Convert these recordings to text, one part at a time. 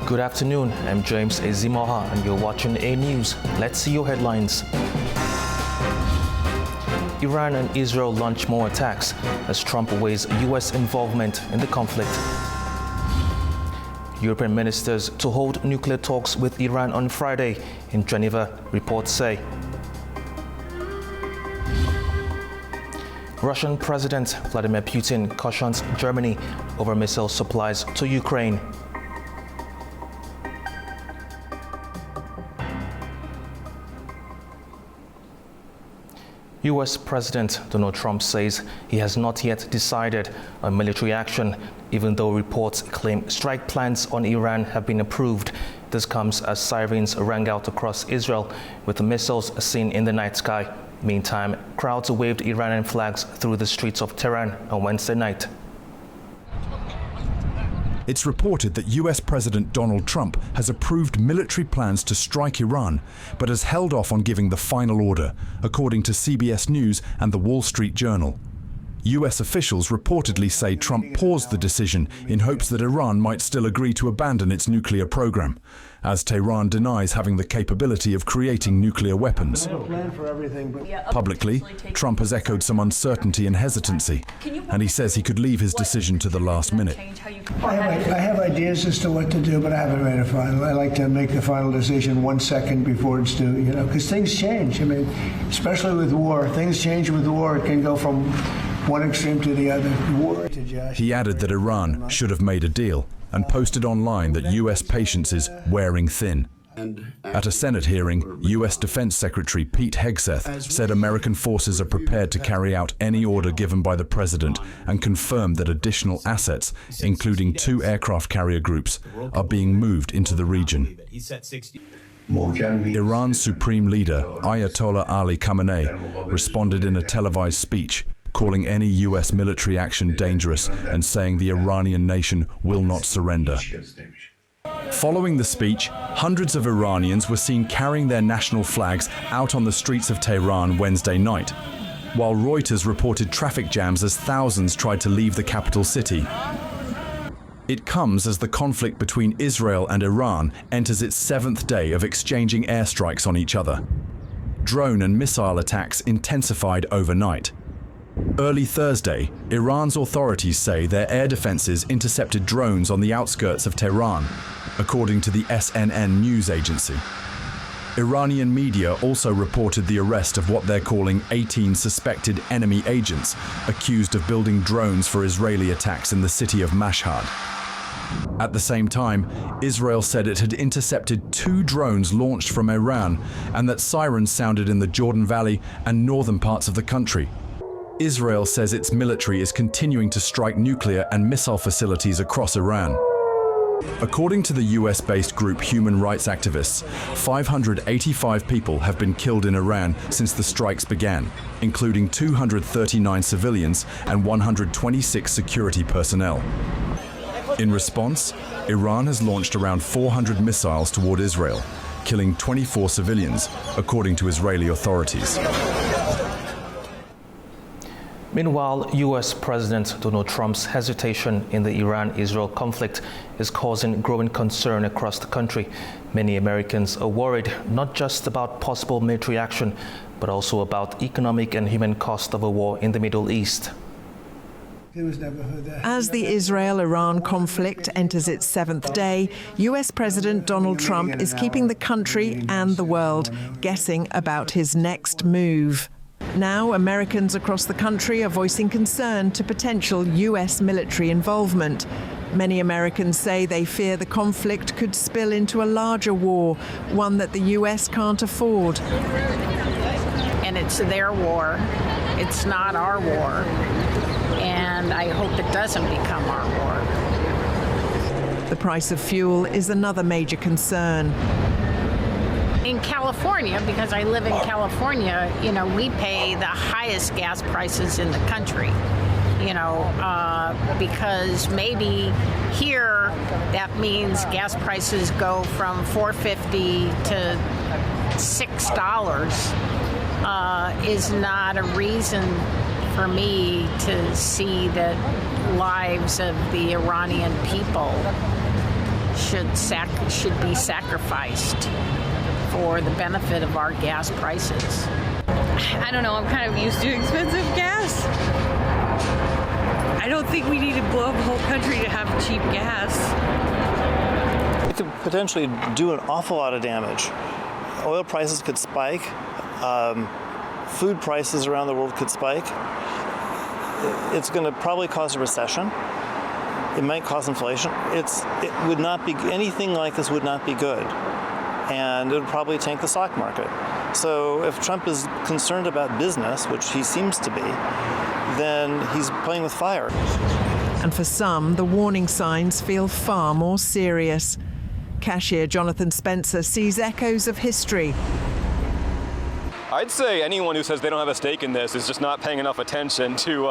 Good afternoon, I'm James Ezimoha and you're watching AnewZ. Let's see your headlines. Iran and Israel launch more attacks as Trump weighs US involvement in the conflict. European ministers to hold nuclear talks with Iran on Friday in Geneva, reports say. Russian President Vladimir Putin cautions Germany over missile supplies to Ukraine. US President Donald Trump says he has not yet decided on military action, even though reports claim strike plans on Iran have been approved. This comes as sirens rang out across Israel, with the missiles seen in the night sky. Meantime, crowds waved Iranian flags through the streets of Tehran on Wednesday night. It's reported that US President Donald Trump has approved military plans to strike Iran, but has held off on giving the final order, according to CBS News and the Wall Street Journal. US officials reportedly say Trump paused the decision in hopes that Iran might still agree to abandon its nuclear program, as Tehran denies having the capability of creating nuclear weapons. Publicly, Trump has echoed some uncertainty and hesitancy, and he says he could leave his decision to the last minute. I have ideas as to what to do, but I haven't made a final. I like to make the final decision 1 second before it's due, because things change. I mean, especially with war, things change with war. It can go from one extreme to the other. He added that Iran should have made a deal and posted online that US patience is wearing thin. At a Senate hearing, US Defense Secretary Pete Hegseth said American forces are prepared to carry out any order given by the president and confirmed that additional assets, including 2 aircraft carrier groups, are being moved into the region. Iran's supreme leader, Ayatollah Ali Khamenei, responded in a televised speech, calling any US military action dangerous and saying the Iranian nation will not surrender. Following the speech, hundreds of Iranians were seen carrying their national flags out on the streets of Tehran Wednesday night, while Reuters reported traffic jams as thousands tried to leave the capital city. It comes as the conflict between Israel and Iran enters its 7th day of exchanging airstrikes on each other. Drone and missile attacks intensified overnight. Early Thursday, Iran's authorities say their air defenses intercepted drones on the outskirts of Tehran, according to the SNN news agency. Iranian media also reported the arrest of what they're calling 18 suspected enemy agents accused of building drones for Israeli attacks in the city of Mashhad. At the same time, Israel said it had intercepted 2 drones launched from Iran and that sirens sounded in the Jordan Valley and northern parts of the country. Israel says its military is continuing to strike nuclear and missile facilities across Iran. According to the US-based group Human Rights Activists, 585 people have been killed in Iran since the strikes began, including 239 civilians and 126 security personnel. In response, Iran has launched around 400 missiles toward Israel, killing 24 civilians, according to Israeli authorities. Meanwhile, US President Donald Trump's hesitation in the Iran-Israel conflict is causing growing concern across the country. Many Americans are worried not just about possible military action, but also about economic and human cost of a war in the Middle East. As the Israel-Iran conflict enters its 7th day, US President Donald Trump is keeping the country and the world guessing about his next move. Now, Americans across the country are voicing concern to potential US military involvement. Many Americans say they fear the conflict could spill into a larger war, one that the US can't afford. And it's their war. It's not our war. And I hope it doesn't become our war. The price of fuel is another major concern. In California, because I live in California, we pay the highest gas prices in the country, because maybe here that means gas prices go from $4.50 to $6 is not a reason for me to see the lives of the Iranian people should be sacrificed for the benefit of our gas prices. I don't know, I'm kind of used to expensive gas. I don't think we need to blow up the whole country to have cheap gas. It could potentially do an awful lot of damage. Oil prices could spike. Food prices around the world could spike. It's going to probably cause a recession. It might cause inflation. Anything like this would not be good. And it would probably tank the stock market. So if Trump is concerned about business, which he seems to be, then he's playing with fire. And for some, the warning signs feel far more serious. Cashier Jonathan Spencer sees echoes of history. I'd say anyone who says they don't have a stake in this is just not paying enough attention to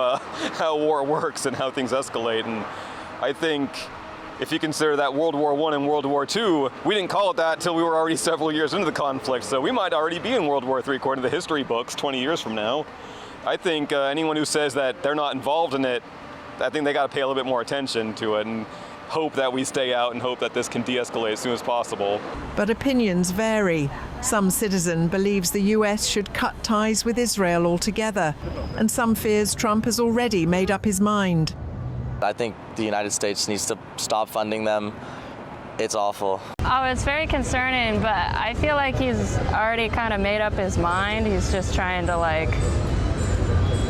how war works and how things escalate. And I think if you consider that World War I and World War II, we didn't call it that until we were already several years into the conflict. So we might already be in World War III according to the history books 20 years from now. I think anyone who says that they're not involved in it, I think they got to pay a little bit more attention to it and hope that we stay out and hope that this can de-escalate as soon as possible. But opinions vary. Some citizen believes the US should cut ties with Israel altogether, and some fears Trump has already made up his mind. I think the United States needs to stop funding them. It's awful. Oh, it's very concerning, but I feel like he's already kind of made up his mind. He's just trying to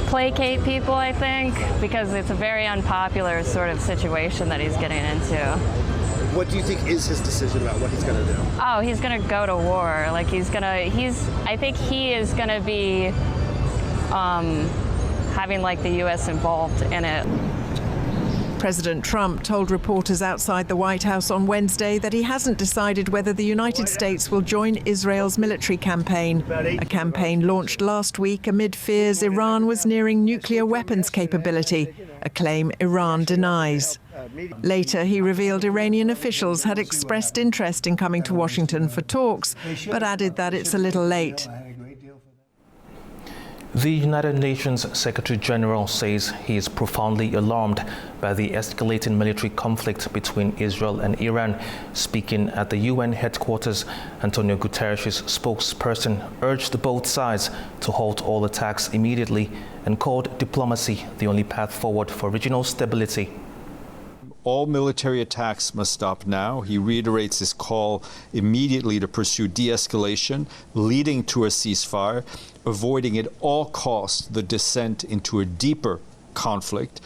placate people, I think, because it's a very unpopular sort of situation that he's getting into. What do you think is his decision about what he's going to do? Oh, he's going to go to war. I think he is going to be having the U.S. involved in it. President Trump told reporters outside the White House on Wednesday that he hasn't decided whether the United States will join Israel's military campaign, a campaign launched last week amid fears Iran was nearing nuclear weapons capability, a claim Iran denies. Later, he revealed Iranian officials had expressed interest in coming to Washington for talks, but added that it's a little late. The United Nations Secretary General says he is profoundly alarmed by the escalating military conflict between Israel and Iran. Speaking at the UN headquarters, Antonio Guterres' spokesperson urged both sides to halt all attacks immediately and called diplomacy the only path forward for regional stability. All military attacks must stop now. He reiterates his call immediately to pursue de-escalation, leading to a ceasefire, avoiding at all costs the descent into a deeper conflict.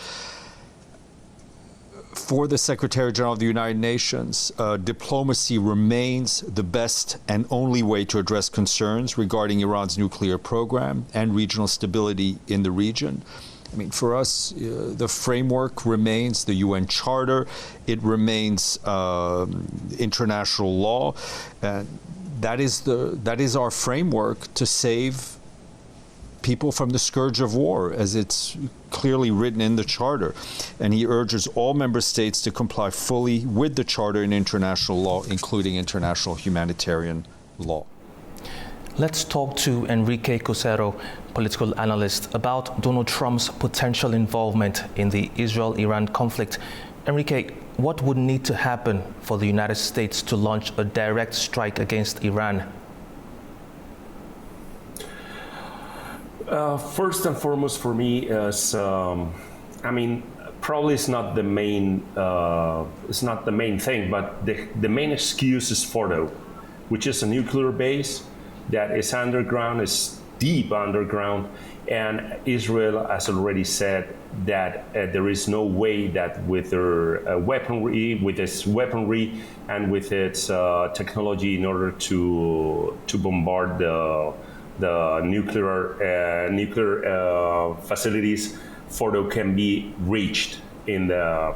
For the Secretary General of the United Nations, diplomacy remains the best and only way to address concerns regarding Iran's nuclear program and regional stability in the region. For us, the framework remains the UN Charter. It remains international law. That is our framework to save people from the scourge of war, as it's clearly written in the Charter. And he urges all member states to comply fully with the Charter and international law, including international humanitarian law. Let's talk to Enrique Cosero, political analyst, about Donald Trump's potential involvement in the Israel-Iran conflict. Enrique, what would need to happen for the United States to launch a direct strike against Iran? First and foremost for me is, probably it's not the main thing, but the main excuse is Fordo, which is a nuclear base that is underground, is deep underground, and Israel has already said that there is no way that with their weaponry and with its technology in order to bombard the nuclear facilities, Fordo can be reached in the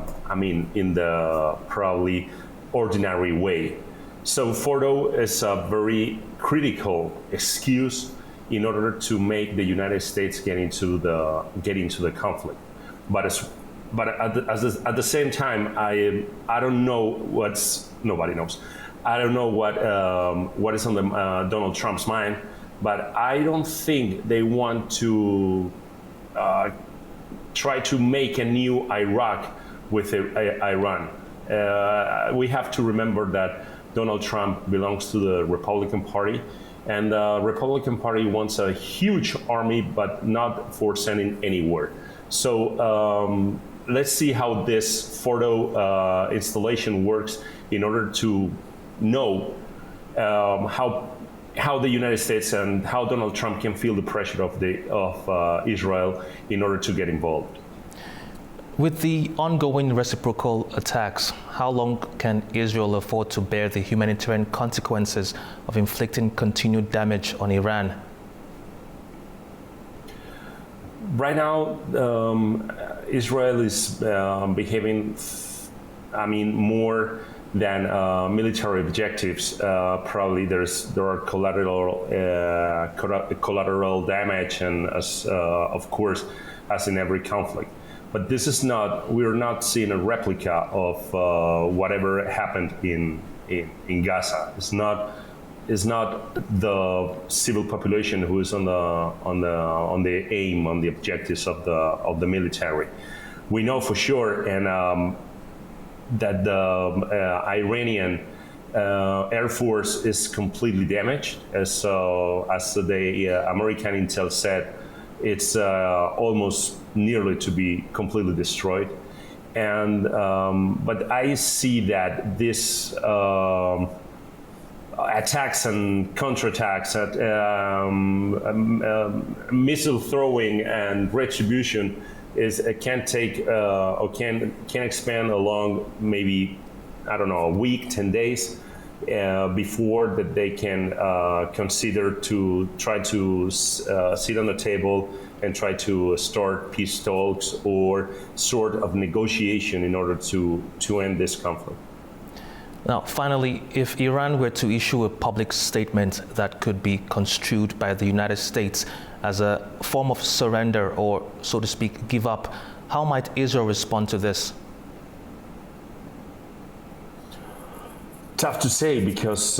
probably ordinary way. So Fordo is a very critical excuse in order to make the United States get into the conflict. But at the same time, I don't know nobody knows. I don't know what is on the Donald Trump's mind. But I don't think they want to try to make a new Iraq with Iran. We have to remember that Donald Trump belongs to the Republican Party, and the Republican Party wants a huge army, but not for sending anywhere. So let's see how this photo installation works in order to know how the United States and how Donald Trump can feel the pressure of Israel in order to get involved. With the ongoing reciprocal attacks, how long can Israel afford to bear the humanitarian consequences of inflicting continued damage on Iran? Right now, Israel is behaving, more than military objectives. Probably there are collateral damage, and of course, as in every conflict. But this is not. We're not seeing a replica of whatever happened in Gaza. It's not the civil population who is on the aim, on the objectives of the military. We know for sure, and that the Iranian Air Force is completely damaged. As the American intel said, it's almost nearly to be completely destroyed. And but I see that this attacks and counterattacks, missile throwing and retribution can expand along maybe, I don't know, a week, 10 days before that they can consider to try to sit on the table and try to start peace talks or sort of negotiation in order to end this conflict. Now, finally, if Iran were to issue a public statement that could be construed by the United States as a form of surrender or, so to speak, give up, how might Israel respond to this? Tough to say, because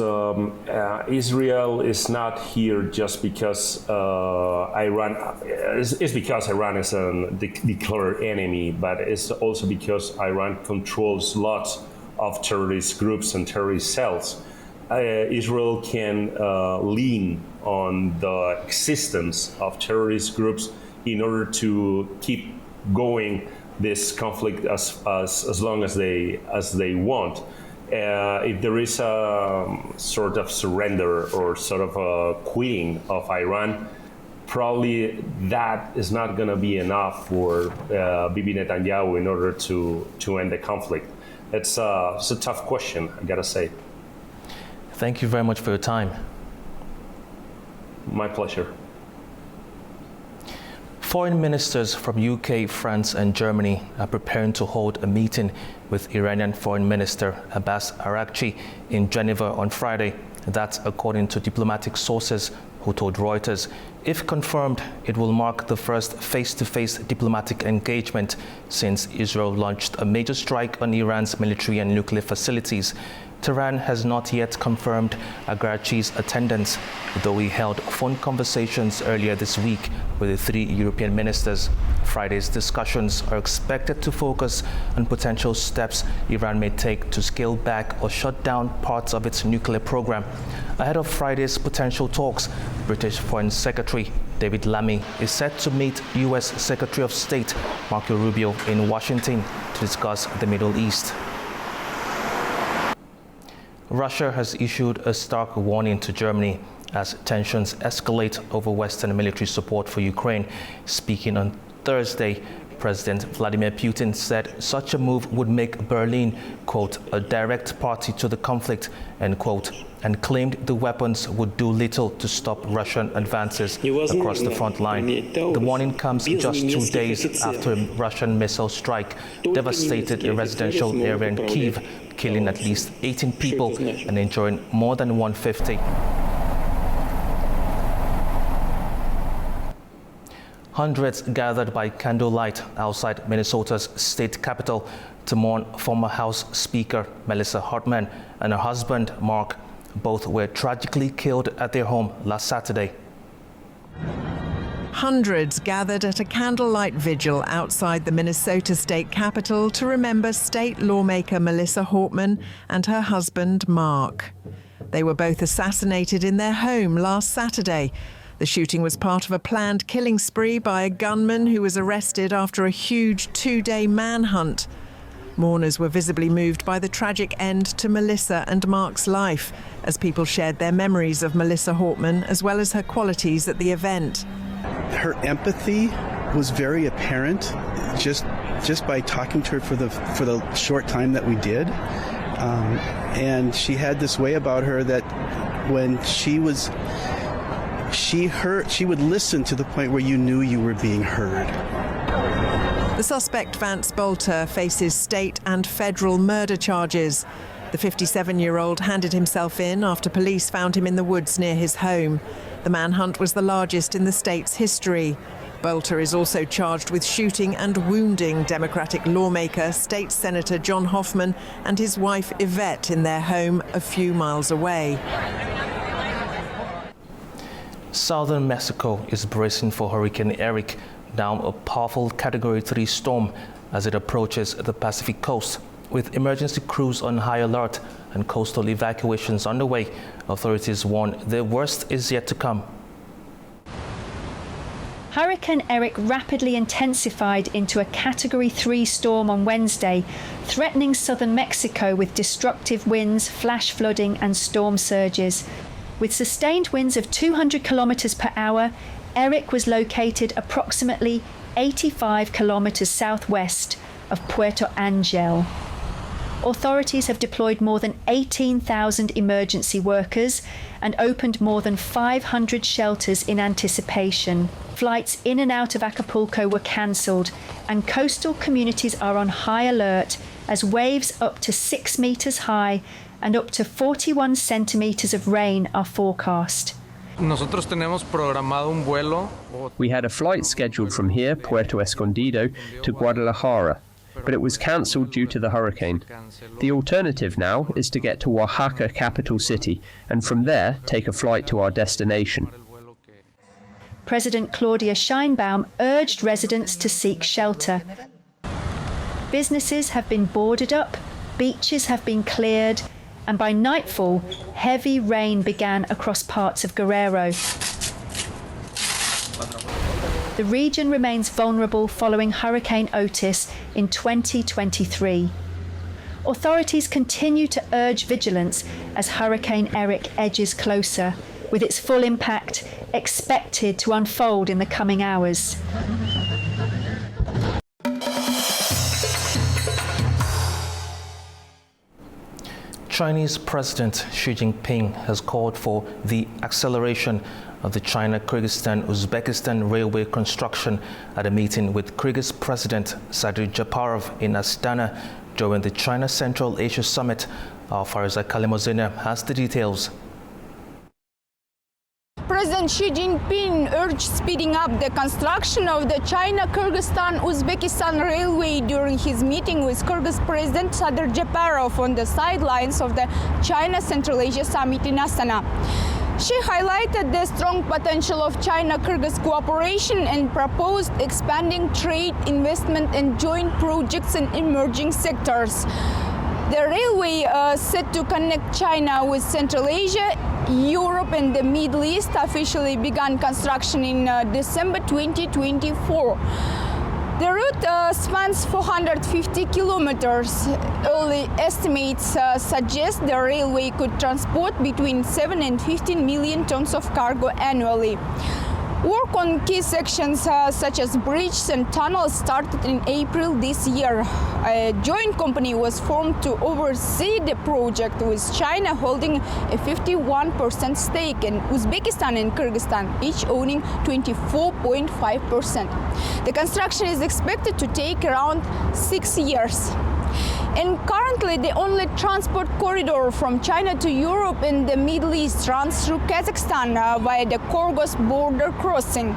Israel is not here just because Iran is a declared enemy, but it's also because Iran controls lots of terrorist groups and terrorist cells. Israel can lean on the existence of terrorist groups in order to keep going this conflict as long as they want. If there is a sort of surrender or sort of a quitting of Iran, probably that is not going to be enough for Bibi Netanyahu in order to end the conflict. It's a tough question, I gotta say. Thank you very much for your time. My pleasure. Foreign ministers from UK, France and Germany are preparing to hold a meeting with Iranian Foreign Minister Abbas Araghchi in Geneva on Friday. That's according to diplomatic sources who told Reuters. If confirmed, it will mark the first face-to-face diplomatic engagement since Israel launched a major strike on Iran's military and nuclear facilities. Tehran has not yet confirmed Araghchi's attendance, though he held phone conversations earlier this week with the three European ministers. Friday's discussions are expected to focus on potential steps Iran may take to scale back or shut down parts of its nuclear program. Ahead of Friday's potential talks, British Foreign Secretary David Lammy is set to meet U.S. Secretary of State Marco Rubio in Washington to discuss the Middle East. Russia has issued a stark warning to Germany as tensions escalate over Western military support for Ukraine. Speaking on Thursday, President Vladimir Putin said such a move would make Berlin, quote, a direct party to the conflict, end quote, and claimed the weapons would do little to stop Russian advances across the front line. The warning comes just 2 days after a Russian missile strike devastated a residential area in Kyiv, killing at least 18 people and injuring more than 150. Hundreds gathered by candlelight outside Minnesota's state capitol to mourn former House Speaker Melissa Hartman and her husband, Mark. Both were tragically killed at their home last Saturday. Hundreds gathered at a candlelight vigil outside the Minnesota state capitol to remember state lawmaker Melissa Hortman and her husband, Mark. They were both assassinated in their home last Saturday. The shooting was part of a planned killing spree by a gunman who was arrested after a huge 2-day manhunt. Mourners were visibly moved by the tragic end to Melissa and Mark's life, as people shared their memories of Melissa Hortman as well as her qualities at the event. Her empathy was very apparent just by talking to her for the short time that we did. And she had this way about her that when she would listen to the point where you knew you were being heard. The suspect, Vance Bolter, faces state and federal murder charges. The 57-year-old handed himself in after police found him in the woods near his home. The manhunt was the largest in the state's history. Bolter is also charged with shooting and wounding Democratic lawmaker, State Senator John Hoffman, and his wife Yvette in their home a few miles away. Southern Mexico is bracing for Hurricane Eric, now a powerful Category 3 storm, as it approaches the Pacific coast. With emergency crews on high alert and coastal evacuations underway, authorities warn the worst is yet to come. Hurricane Eric rapidly intensified into a Category 3 storm on Wednesday, threatening southern Mexico with destructive winds, flash flooding and storm surges. With sustained winds of 200 kilometers per hour, Eric was located approximately 85 kilometers southwest of Puerto Angel. Authorities have deployed more than 18,000 emergency workers and opened more than 500 shelters in anticipation. Flights in and out of Acapulco were cancelled, and coastal communities are on high alert as waves up to 6 meters high and up to 41 centimeters of rain are forecast. We had a flight scheduled from here, Puerto Escondido, to Guadalajara, but it was cancelled due to the hurricane. The alternative now is to get to Oaxaca, capital city, and from there take a flight to our destination. President Claudia Sheinbaum urged residents to seek shelter. Businesses have been boarded up, beaches have been cleared, and by nightfall, heavy rain began across parts of Guerrero. The region remains vulnerable following Hurricane Otis in 2023. Authorities continue to urge vigilance as Hurricane Eric edges closer, with its full impact expected to unfold in the coming hours. Chinese President Xi Jinping has called for the acceleration of the China Kyrgyzstan-Uzbekistan railway construction at a meeting with Kyrgyz President Sadir Japarov in Astana during the China Central Asia Summit. Our Fariza Kalimozina has the details. President Xi Jinping urged speeding up the construction of the China Kyrgyzstan-Uzbekistan railway during his meeting with Kyrgyz President Sadir Japarov on the sidelines of the China Central Asia Summit in Astana. She highlighted the strong potential of China-Kyrgyz cooperation and proposed expanding trade, investment and joint projects in emerging sectors. The railway set to connect China with Central Asia, Europe and the Middle East officially began construction in December 2024. The route spans 450 kilometers. Early estimates suggest the railway could transport between 7 and 15 million tons of cargo annually. Work on key sections such as bridges and tunnels started in April this year. A joint company was formed to oversee the project, with China holding a 51% stake and Uzbekistan and Kyrgyzstan each owning 24.5%. The construction is expected to take around 6 years. And currently, the only transport corridor from China to Europe and the Middle East runs through Kazakhstan via the Kyrgyz border crossing.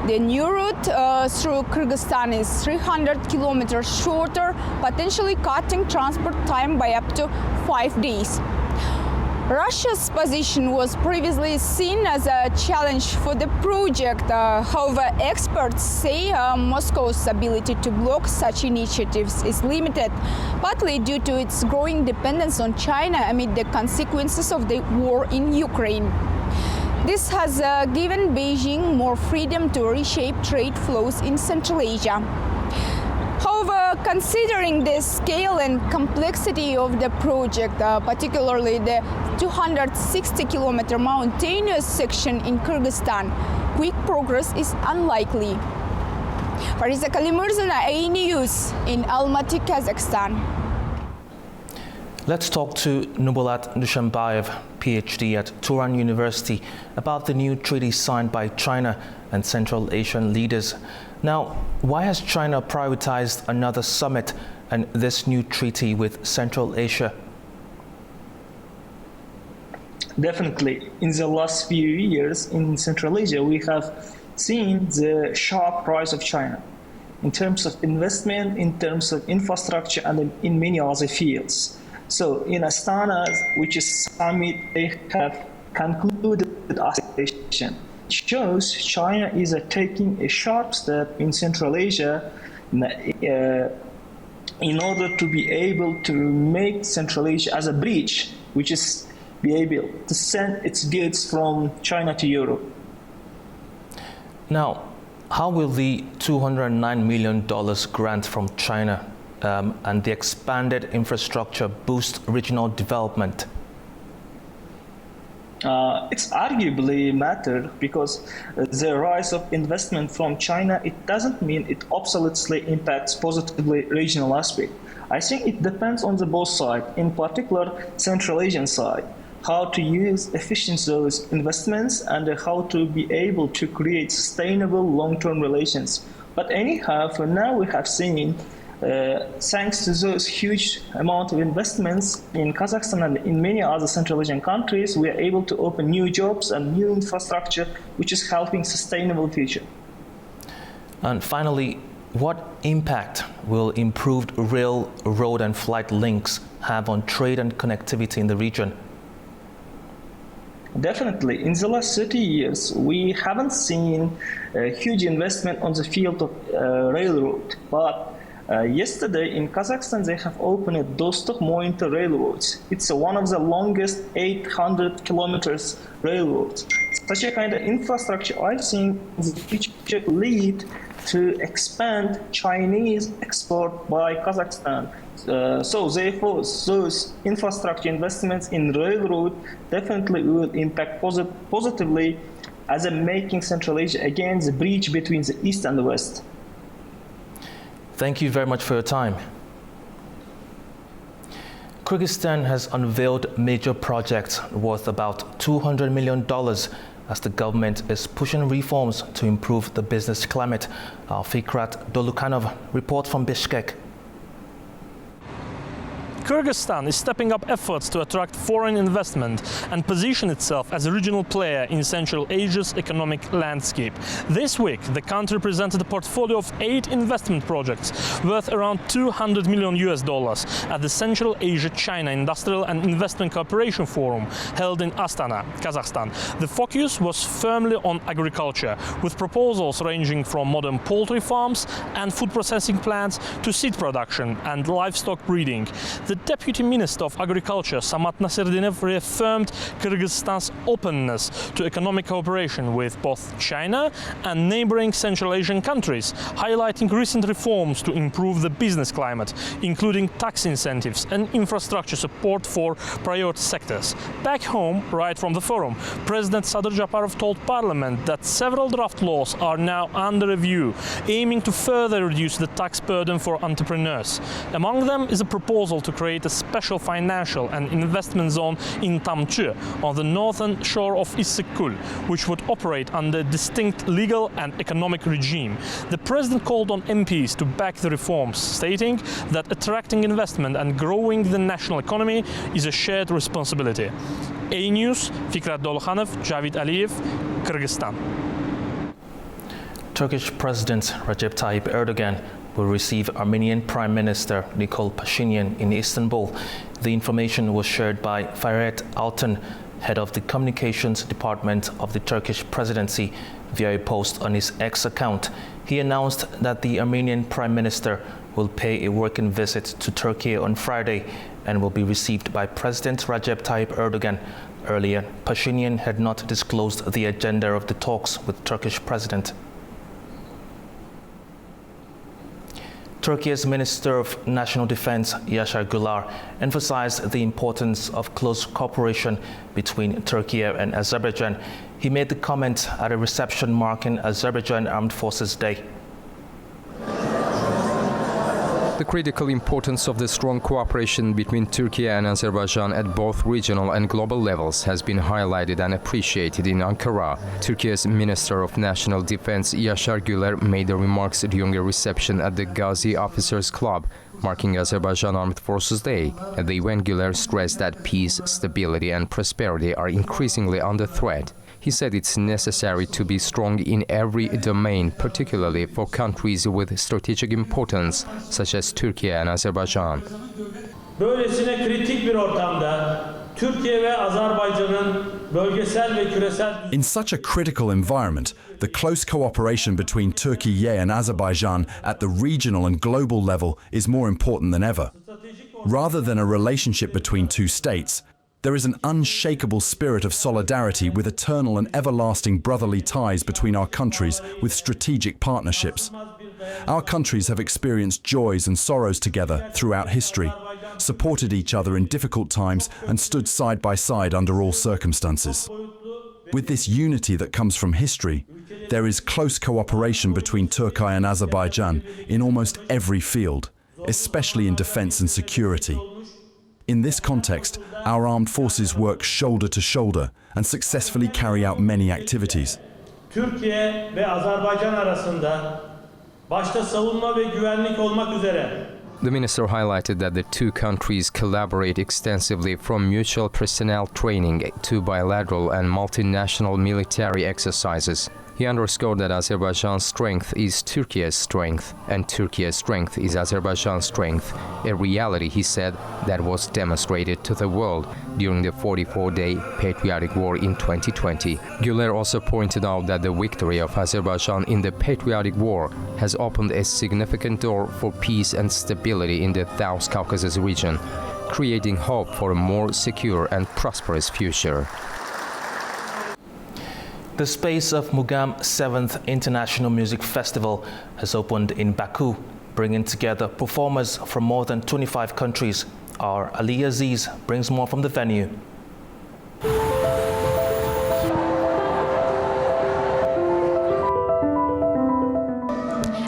The new route through Kyrgyzstan is 300 kilometers shorter, potentially cutting transport time by up to 5 days. Russia's position was previously seen as a challenge for the project. However, experts say Moscow's ability to block such initiatives is limited, partly due to its growing dependence on China amid the consequences of the war in Ukraine. This has given Beijing more freedom to reshape trade flows in Central Asia. However, considering the scale and complexity of the project, particularly the 260-kilometer mountainous section in Kyrgyzstan, quick progress is unlikely. Fariza Kalimurzina, AnewZ in Almaty, Kazakhstan. Let's talk to Nubulat Dushanbayev, PhD at Turan University, about the new treaty signed by China and Central Asian leaders. Now, why has China prioritized another summit and this new treaty with Central Asia? Definitely. In the last few years in Central Asia, we have seen the sharp rise of China in terms of investment, in terms of infrastructure, and in many other fields. So in Astana, which is summit, they have concluded association. It shows China is taking a sharp step in Central Asia in order to be able to make Central Asia as a bridge, which is be able to send its goods from China to Europe. Now, how will the $209 million grant from China and the expanded infrastructure boost regional development? It's arguably matter because the rise of investment from China, it doesn't mean it absolutely impacts positively regional aspect. I think it depends on the both sides, in particular Central Asian side, how to use efficient those investments and how to be able to create sustainable long-term relations. But anyhow, for now we have seen thanks to those huge amount of investments in Kazakhstan and in many other Central Asian countries, we are able to open new jobs and new infrastructure, which is helping sustainable future. And finally, what impact will improved rail, road and flight links have on trade and connectivity in the region? Definitely. In the last 30 years, we haven't seen a huge investment on the field of railroad, but yesterday in Kazakhstan, they have opened Dostok-Mointa railroads. It's one of the longest 800 kilometers railroads. Such a kind of infrastructure, I think, the future lead to expand Chinese export by Kazakhstan. So therefore, those infrastructure investments in railroad definitely will impact positively as a making Central Asia again the bridge between the East and the West. Thank you very much for your time. Kyrgyzstan has unveiled major projects worth about $200 million as the government is pushing reforms to improve the business climate. Fikrat Dolukanov reports from Bishkek. Kyrgyzstan is stepping up efforts to attract foreign investment and position itself as a regional player in Central Asia's economic landscape. This week, the country presented a portfolio of 8 investment projects worth around $200 million at the Central Asia-China Industrial and Investment Cooperation Forum held in Astana, Kazakhstan. The focus was firmly on agriculture, with proposals ranging from modern poultry farms and food processing plants to seed production and livestock breeding. The Deputy Minister of Agriculture, Samat Nasirdinev, reaffirmed Kyrgyzstan's openness to economic cooperation with both China and neighboring Central Asian countries, highlighting recent reforms to improve the business climate, including tax incentives and infrastructure support for priority sectors. Back home, right from the forum, President Sadyr Japarov told Parliament that several draft laws are now under review, aiming to further reduce the tax burden for entrepreneurs. Among them is a proposal to create a special financial and investment zone in Tamchi on the northern shore of Issyk-Kul, which would operate under a distinct legal and economic regime. The president called on MPs to back the reforms, stating that attracting investment and growing the national economy is a shared responsibility. AnewZ, Fikrat Dolkhanov, Javid Aliyev, Kyrgyzstan. Turkish President Recep Tayyip Erdogan will receive Armenian Prime Minister Nikol Pashinyan in Istanbul. The information was shared by Ferhat Altan, head of the communications department of the Turkish presidency, via a post on his X account. He announced that the Armenian Prime Minister will pay a working visit to Turkey on Friday and will be received by President Recep Tayyip Erdogan. Earlier, Pashinyan had not disclosed the agenda of the talks with Turkish President. Turkey's Minister of National Defense, Yaşar Güler, emphasized the importance of close cooperation between Turkey and Azerbaijan. He made the comment at a reception marking Azerbaijan Armed Forces Day. The critical importance of the strong cooperation between Turkey and Azerbaijan at both regional and global levels has been highlighted and appreciated in Ankara. Turkey's Minister of National Defense, Yaşar Güler, made the remarks during a reception at the Gazi Officers Club, marking Azerbaijan Armed Forces Day. At the event, Güler stressed that peace, stability and prosperity are increasingly under threat. He said it's necessary to be strong in every domain, particularly for countries with strategic importance, such as Turkey and Azerbaijan. Böylesine kritik bir ortamda Türkiye ve Azerbaycan'ın bölgesel ve küresel... In such a critical environment, the close cooperation between Turkey and Azerbaijan at the regional and global level is more important than ever. Rather than a relationship between two states, there is an unshakable spirit of solidarity with eternal and everlasting brotherly ties between our countries with strategic partnerships. Our countries have experienced joys and sorrows together throughout history, supported each other in difficult times and stood side by side under all circumstances. With this unity that comes from history, there is close cooperation between Turkey and Azerbaijan in almost every field, especially in defense and security. In this context, our armed forces work shoulder to shoulder and successfully carry out many activities. Türkiye ve Azerbaycan arasında başta savunma ve güvenlik olmak üzere. The minister highlighted that the two countries collaborate extensively from mutual personnel training to bilateral and multinational military exercises. He underscored that Azerbaijan's strength is Turkey's strength, and Turkey's strength is Azerbaijan's strength, a reality, he said, that was demonstrated to the world during the 44-day patriotic war in 2020. Güler also pointed out that the victory of Azerbaijan in the patriotic war has opened a significant door for peace and stability in the South Caucasus region, creating hope for a more secure and prosperous future. The space of Mugam 7th International Music Festival has opened in Baku, bringing together performers from more than 25 countries. Our AnewZ brings more from the venue.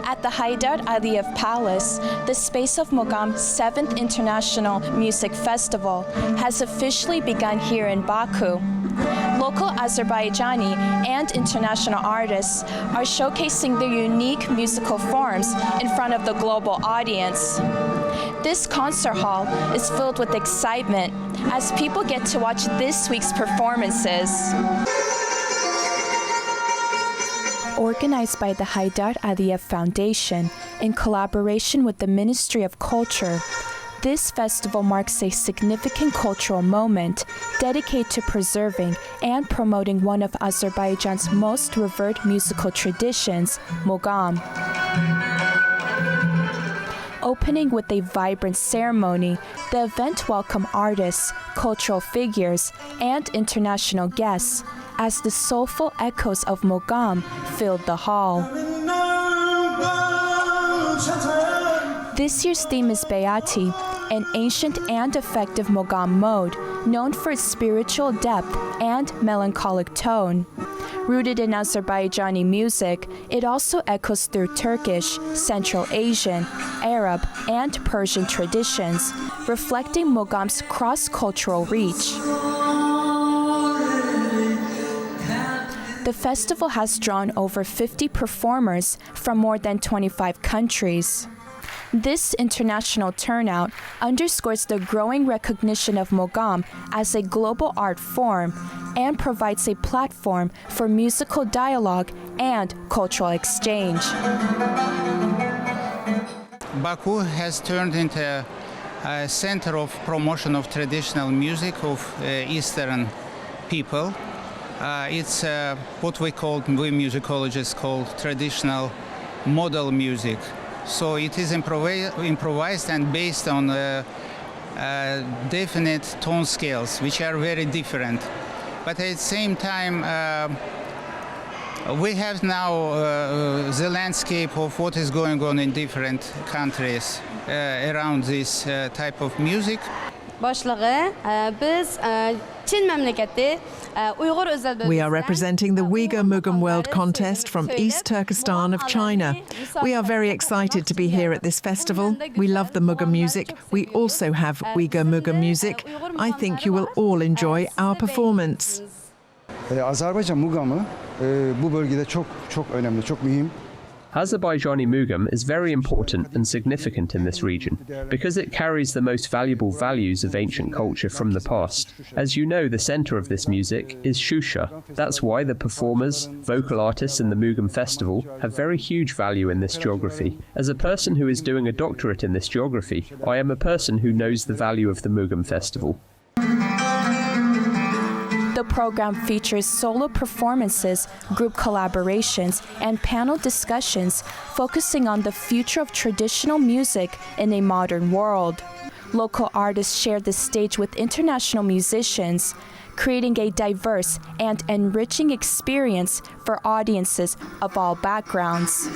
At the Haydar Aliyev Palace, the space of Mugam's 7th International Music Festival has officially begun here in Baku. Local Azerbaijani and international artists are showcasing their unique musical forms in front of the global audience. This concert hall is filled with excitement as people get to watch this week's performances. Organized by the Haydar Aliyev Foundation in collaboration with the Ministry of Culture, this festival marks a significant cultural moment dedicated to preserving and promoting one of Azerbaijan's most revered musical traditions, Mugam. Opening with a vibrant ceremony, the event welcomed artists, cultural figures, and international guests as the soulful echoes of Mugam filled the hall. This year's theme is Beati, an ancient and effective Mugam mode known for its spiritual depth and melancholic tone. Rooted in Azerbaijani music, it also echoes through Turkish, Central Asian, Arab, and Persian traditions, reflecting Mugam's cross-cultural reach. The festival has drawn over 50 performers from more than 25 countries. This international turnout underscores the growing recognition of Mugam as a global art form and provides a platform for musical dialogue and cultural exchange. Baku has turned into a center of promotion of traditional music of Eastern people. It's what we musicologists call traditional model music. So it is improvised and based on definite tone scales, which are very different. But at the same time, we have now the landscape of what is going on in different countries around this type of music. We are representing the Uyghur Mugam World Contest from East Turkestan of China. We are very excited to be here at this festival. We love the Mugam music. We also have Uyghur Mugam music. I think you will all enjoy our performance. Azerbaycan Mugam'ı bu bölgede çok önemli, çok mühim. Azerbaijani Mugam is very important and significant in this region because it carries the most valuable values of ancient culture from the past. As you know, the center of this music is Shusha. That's why the performers, vocal artists in the Mugam festival have very huge value in this geography. As a person who is doing a doctorate in this geography, I am a person who knows the value of the Mugam festival. The program features solo performances, group collaborations, and panel discussions focusing on the future of traditional music in a modern world. Local artists share the stage with international musicians, creating a diverse and enriching experience for audiences of all backgrounds.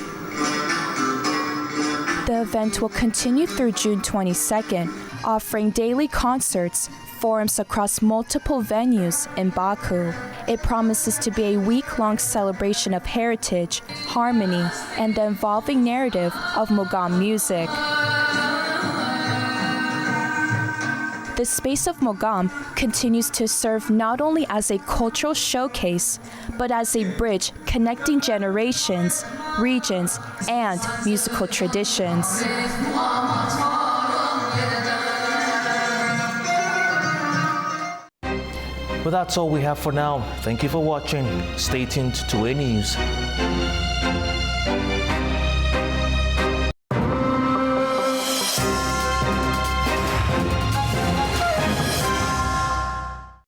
The event will continue through June 22nd, offering daily concerts, forums across multiple venues in Baku. It promises to be a week-long celebration of heritage, harmony, and the evolving narrative of Mugam music. The space of Mugam continues to serve not only as a cultural showcase, but as a bridge connecting generations, regions, and musical traditions. But that's all we have for now. Thank you for watching. Stay tuned to AnewZ.